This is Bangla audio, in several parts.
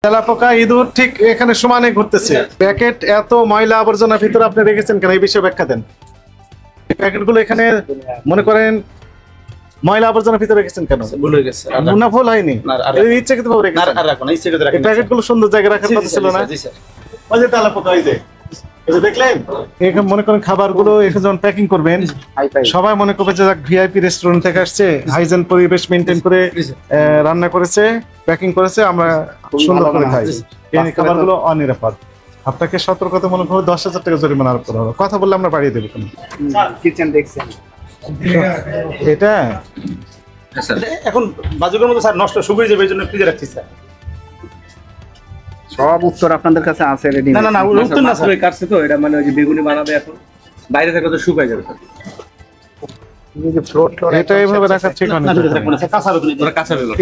তেলাপোকা ইঁদুর ঠিক এখানে সমানে ঘুরতেছে। প্যাকেট এত ময়লা আবর্জনার ভিতরে আপনি রেখেছেন কেন, এই বিষয়ে ব্যাখ্যা দেন। প্যাকেটগুলো এখানে মনে করেন ময়লা আবর্জনার ভিতরে রেখেছেন কেন? ভুল হয়ে গেছে, না ভুল হয়নি, ইচ্ছাকৃতভাবে রেখেছেন। এই প্যাকেটগুলো সুন্দর জায়গায় রাখার কথা ছিল না? ওই যে তেলাপোকা, এই যে দেখলেন, এখানে মনে করেন খাবারগুলো এখানে যখন প্যাকিং করবেন সবাই মনে করবে যে ভিআইপি রেস্টুরেন্ট থেকে আসছে, হাইজেন পরিবেশ মেনটেন করে রান্না করেছে, প্যাকিং করেছে, আমরা সুন্দর করে খাই। এই খাবারগুলো অনিরাপদ। আপনাকে সতর্কতামূলক ভাবে 10,000 টাকা জরিমানা আরোপ করা হবে। কথা বললে আমরা বাড়িয়ে দেবো। কিচেন দেখছেন এটা এখন বাজুকের মতো স্যার নষ্ট শুকিয়ে যাবে, এই জন্য ফ্রিজে রাখছি স্যার। সব উত্তর আপনাদের কাছে আছে রেডি? না না না, উত্তর না স্যার, কাটছে তো এটা, মানে ওই যে বেগুনি বানাবে এখন, বাইরে থাকলে তো শুকায় যাবে। এটা এইভাবে রাখা ঠিক হয় না। কাঁচা বেগুনি, ওরা কাঁচা বেগুনি।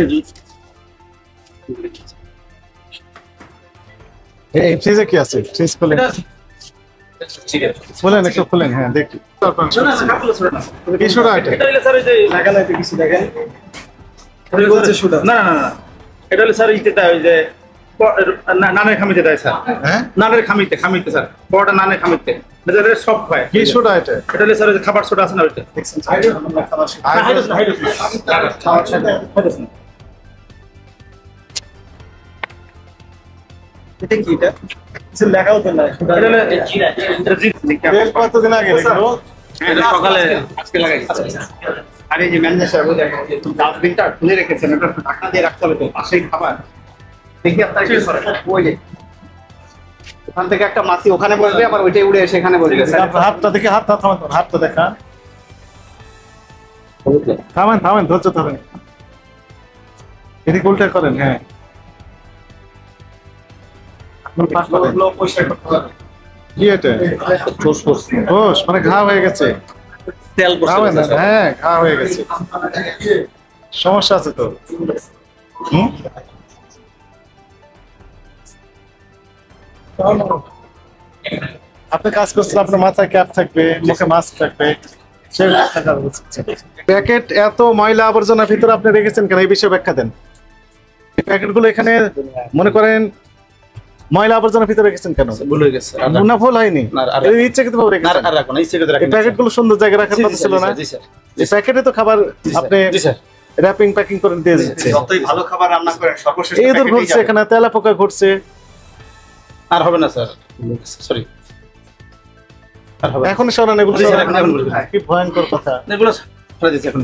এই ফ্রিজে কি আছে? ফ্রিজ খুলে ঠিক আছে, খুলেন, একটু খুলেন। হ্যাঁ দেখি কি সোডা এটা? এটা হলো স্যার ওই যে লাগানো আছে কিছু দেখেন, এটা বলছে সোডা। না না না, এটা হলো স্যার ইতে ওই যে নানের খামিতে দেয় স্যার। হ্যাঁ নানের খামিতে স্যার, বড়টা নানের খামিতে এটা সব হয়। কি সোডা এটা? এটা হলো স্যার ওই যে খাবার সোডা আছে না, ওইটা দেখছেন এটা কি? এটা কিছু লেখাও তো না, এটা হলো তেল কতদিন আগে দেখলো? এটা সকালে আজকে লাগাইছি। আর এই যে ম্যানেজার সাহেব ডাস্টবিনটা খুলে রেখেছেন, এটা ঢাকনা দিয়ে রাখতে হবে তো, পাশেই খাবার। দেখি আপনার কি করে, ওই যে ওখান থেকে একটা মাছি ওখানে বসবে, আবার ওইটাই উড়ে এসে এখানে বসবে। আপনার হাতটা দেখে, হাতটা থামান, হাতটা দেখা। থামেন থামেন, ধৈর্য ধরেন, এদিকে উল্টা করেন। হ্যাঁ কি এটা? ঘোষ মানে ঘা হয়ে গেছে, তেল খাবেন না? হ্যাঁ ঘা হয়ে গেছে, সমস্যা আছে তো। আপনি কাজ করছেন, আপনার মাথায় ক্যাপ থাকবে, মুখে মাস্ক থাকবে, প্যাকেট এত ময়লা আবর্জনার ভিতরে আপনি রেখেছেন কেন, এই বিষয়ে ব্যাখ্যা দেন। প্যাকেটগুলো এখানে মনে করেন ময়লা আবর্জনার ভিতরে রেখেছেন কেন? ভুল হয়ে গেছে, না ভুল হয়নি, ইচ্ছাকৃতভাবে রেখেছেন। এই প্যাকেটগুলো সুন্দর জায়গায় রাখার কথা ছিল না? এই প্যাকেটে তো খাবার আপনি র্যাপিং প্যাকিং করে দিয়ে দিচ্ছে। যতই ভালো খাবার রান্না করেন সর্বশেষ ইঁদুর ঘুরছে এখানে, তেলাপোকা ঘুরছে। আর হবে না স্যার, সরি। এখন সরান এগুলো, কি ভয়ঙ্কর কথা। এগুলো ফেলে দিচ্ছি এখন।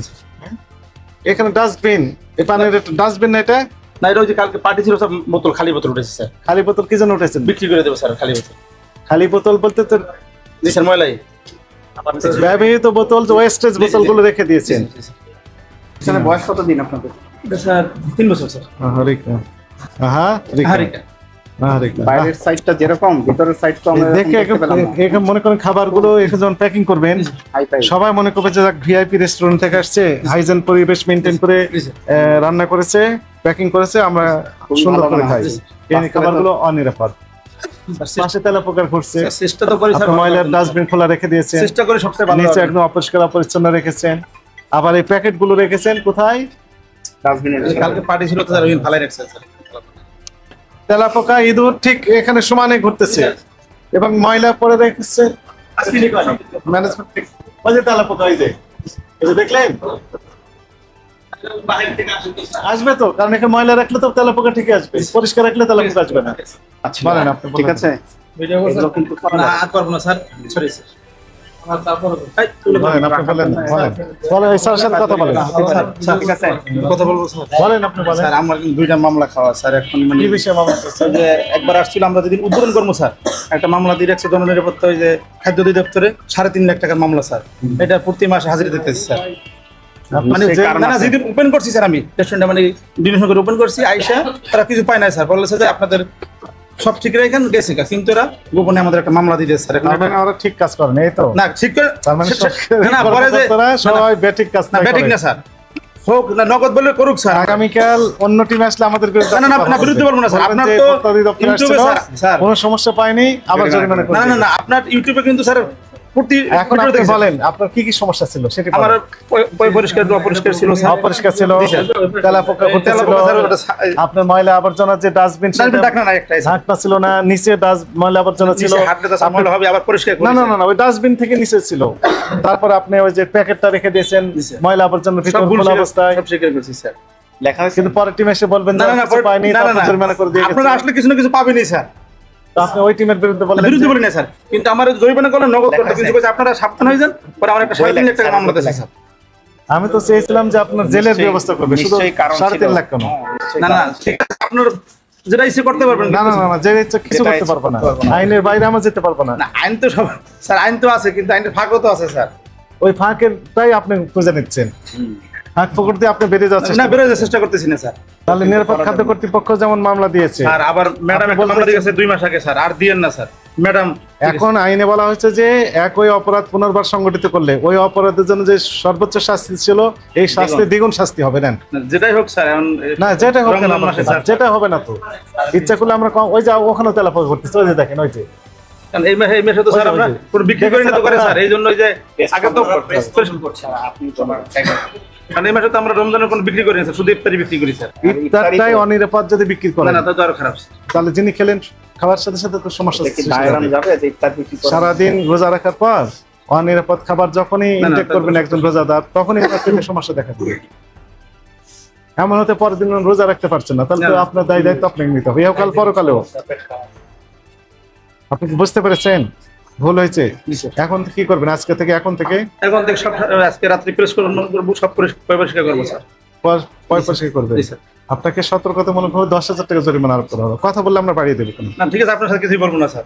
এখানে ডাস্টবিন, এই পানির ডাস্টবিন না এটা? না, এটা ওই যে কালকে পার্টি ছিল, সব বোতল, খালি বোতল উঠেছে স্যার। খালি বোতল কি জন্য উঠেছেন? বিক্রি করে দেবো স্যার খালি বোতল। খালি বোতল বলতে তো জি স্যার, ময়লাই ব্যবহৃত বোতল, ওয়েস্টেজ বোতলগুলো রেখে দিয়েছেন। এখানে বয়স কত দিন আপনাদের? স্যার 3 বছর স্যার। বাইরের সাইডটা যেরকম, ভিতরের সাইড তো আমরা দেখে এখন মনে করেন খাবারগুলো এখানে যখন প্যাকিং করবেন সবাই মনে করবে যে ভিআইপি রেস্টুরেন্ট থেকে আসছে, হাইজেন পরিবেশ মেনটেন করে রান্না করেছে, প্যাকিং করেছে, আমরা সুন্দর করে খাই। এই খাবারগুলো অনিরাপদ। পাশে তেলাপোকা ঘুরছে, চেষ্টা তো করি স্যার, ময়লার ডাস্টবিন খোলা রেখে দিয়েছেন, চেষ্টা করে সবচেয়ে ভালো, নিচে একদম অপরিষ্কার অপরিচ্ছন্ন রেখেছেন। আবার এই প্যাকেট গুলো রেখেছেন কোথায়? ডাস্টবিনে। কালকে পার্টি ছিল তো স্যার, ওই ভালাই রাখছেন স্যার। তেলাপোকা ইঁদুর ঠিক এখানে সমানে ঘুরতেছে এবং ময়লা পরে রেখেছে। ম্যানেজমেন্ট ঠিক, ওই যে তেলাপোকা, এই যে দেখলেন, আসবে তো, কারণ এখানে ময়লা রাখলে তো তেলাপোকা ঠিক আসবে, পরিষ্কার রাখলে তেলাপোকা আসবে না। আচ্ছা বলেন আপনি, ঠিক আছে। না আর পারবো না স্যার, সরি স্যার। বলেন আপনি, বলেন বলেন, স্যারের সাথে কথা বলেন। ঠিক আছে, কথা বলবো স্যার। বলেন আপনি, বলেন। স্যার আমার কিন্তু 2টা মামলা খাওয়া স্যার। এখন মানে কি বিষয়ে মামলা করছেন? যে একবার আসছিল, আমরা যেদিন উদ্বোধন করবো স্যার, একটা মামলা দিয়ে রাখছে জননিরাপত্তা, ওই যে খাদ্য অধিদপ্তরে 3.5 লাখ টাকার মামলা স্যার। এটা প্রতি মাসে হাজিরা দিতেছি স্যার। মানে না না, যেদিন ওপেন করছি স্যার, আমি রেস্টুরেন্টটা মানে ডিনেশন করে ওপেন করছি, আইসা তারা কিছু পায় না স্যার, বলেছে যে আপনাদের সব ঠিক রেখেন, গেছে কিন্তু এরা গোপনে আমাদের একটা মামলা দিয়ে স্যার। এখন আমরা ঠিক কাজ করেন, এই তো না ঠিক করে, তার মানে না পরে যে সবাই ব্যাটিক কাজ না, ব্যাটিক না স্যার, হোক না নগদ বলে করুক স্যার। আগামীকাল অন্য টিম আসলে আমাদের না না না, বিরুদ্ধে বলবো না স্যার। আপনার তো ইউটিউবে স্যার কোনো সমস্যা পায়নি, আবার জরিমানা না না না, আপনার ইউটিউবে কিন্তু স্যার প্রতি এখন আপনি বলেন আপনার কি কি সমস্যা ছিল সেটা আমার বলেন। পরিষ্কার অপরিষ্কার ছিল স্যার। অপরিষ্কার ছিল, তেলাপোকা ঘুরতেছিল, তেলাপোকা স্যার, ওটা আপনার ময়লা আবর্জনার যে ডাস্টবিন ডাস্টবিন ঢাকনা নাই একটাই স্যার। ঢাকনা ছিল না, নিচে ময়লা আবর্জনা ছিল, নিচে হাঁটলে তো স্যার ময়লা হবে, আবার পরিষ্কার করি না না স্যার। না না ওই ডাস্টবিন থেকে নিচে ছিল। তারপর আপনি ওই যে প্যাকেটটা রেখে দিয়েছেন ময়লা আবর্জনার সব ভিতর ভুল খোলা স্বীকার- অবস্থায়, সব স্বীকার করছি স্যার। লেখা হয়েছে কিন্তু পরের টিম এসে বলবেন না যে না না, কিছু পাইনি, না, না, তারপর না। জরিমানা করে দিয়ে আপনারা গেছে। আসলে কিছু না কিছু পাবেনই স্যার। তো আপনি ওই টিমের বিরুদ্ধে বললেন বিরুদ্ধে যে- বলি না স্যার, কিন্তু আমার জরিমানা করলে নগদ করতে কিছু কইছে, আপনারা সাবধান হয়ে যান। পরে আমার একটা 3.5 লাখ টাকা মামলা দিয়েছে স্যার। আমি তো চেয়েছিলাম যে আপনার জেলের নিশ্চয়ই- ব্যবস্থা করবে, শুধু নিশ্চয়ই কারণ ছিল। 3.5 লাখ কেন? না না ঠিক আছে, আপনার যেটা ইচ্ছে করতে পারবেন। না না না না, জেলে ইচ্ছা কিছু যেটা করতে ইচ্ছা পারবো না, করতে পারবো না। আইনের বাইরে আমরা যেতে পারবো না। না আইন তো সব স্যার, আইন তো আছে, কিন্তু আইনের ফাঁকও তো আছে স্যার। ওই ফাঁকেরটাই আপনি খুঁজে নিচ্ছেন, ফাঁক ফকর দিয়ে আপনি বেরিয়ে যাচ্ছেন। না বেরোয় চেষ্টা করতেছি না স্যার। তাহলে নিরাপদ খাদ্য কর্তৃপক্ষ যেমন মামলা দিয়েছে, আর আবার ম্যাডাম একটা মামলা দিয়ে গেছে 2 মাস আগে স্যার, আর দিয়েন না স্যার ম্যাডাম। এখন আইনে বলা হয়েছে যে একই অপরাধ পুনর্বার সংগঠিত করলে ওই অপরাধের জন্য যে সর্বোচ্চ শাস্তি ছিল এই শাস্তি দ্বিগুণ শাস্তি হবে না। যেটাই হোক স্যার, এখন না যেটা হবে না, রমজান মাসে স্যার। যেটা হবে না তো ইচ্ছা করলে আমরা ওই যে ওখানে তেলাপোকা করতেছি, ওই যে দেখেন ওই যে কারণ এই মাসে তো স্যার আমরা কোনো বিক্রি করি না তো করে স্যার, এই জন্য যে আগে তো আপনি তো আমার কারণ এই মাসে তো আমরা রমজানের কোনো বিক্রি করি না স্যার, শুধু ইফতারি বিক্রি করি স্যার। ইফতারটাই অনিরাপদ যদি বিক্রি না করেন না, তো আরো খারাপ। তাহলে যিনি খেলেন খাবার সাথে সাথে তো সমস্যা দেখি সৃষ্টি ডায়রাম হবে। যাবে যে ইফতার বিক্রি করে সারাদিন রোজা রাখার পর অনিরাপদ খাবার যখনই না, ইনটেক তা- করবেন একজন রোজাদার, তখনই আপনার পেটে সমস্যা দেখা দিবে। এমন হতে পরের দিন রোজা রাখতে পারছেন না, তাহলে তো না, না। আপনার দায় দায়িত্ব আপনাকে নিতে হবে, ইহকাল পরকালেও। আপনি কি বুঝতে পেরেছেন ভুল হয়েছে? জি স্যার। এখন কি করবেন? আজকে থেকে এখন থেকে এখন থেকে সব আজকে রাত্রি প্রেস করবো, সব পরিষ্কার করবো স্যার। পয়সা করবে। জি স্যার। আপনাকে সতর্কতামূলক 10,000 টাকা জরিমানা আরোপ করা হবে। কথা বললে আমরা বাড়িয়ে দেবো। না ঠিক আছে, আপনার সাথে কিছুই বলবো না স্যার।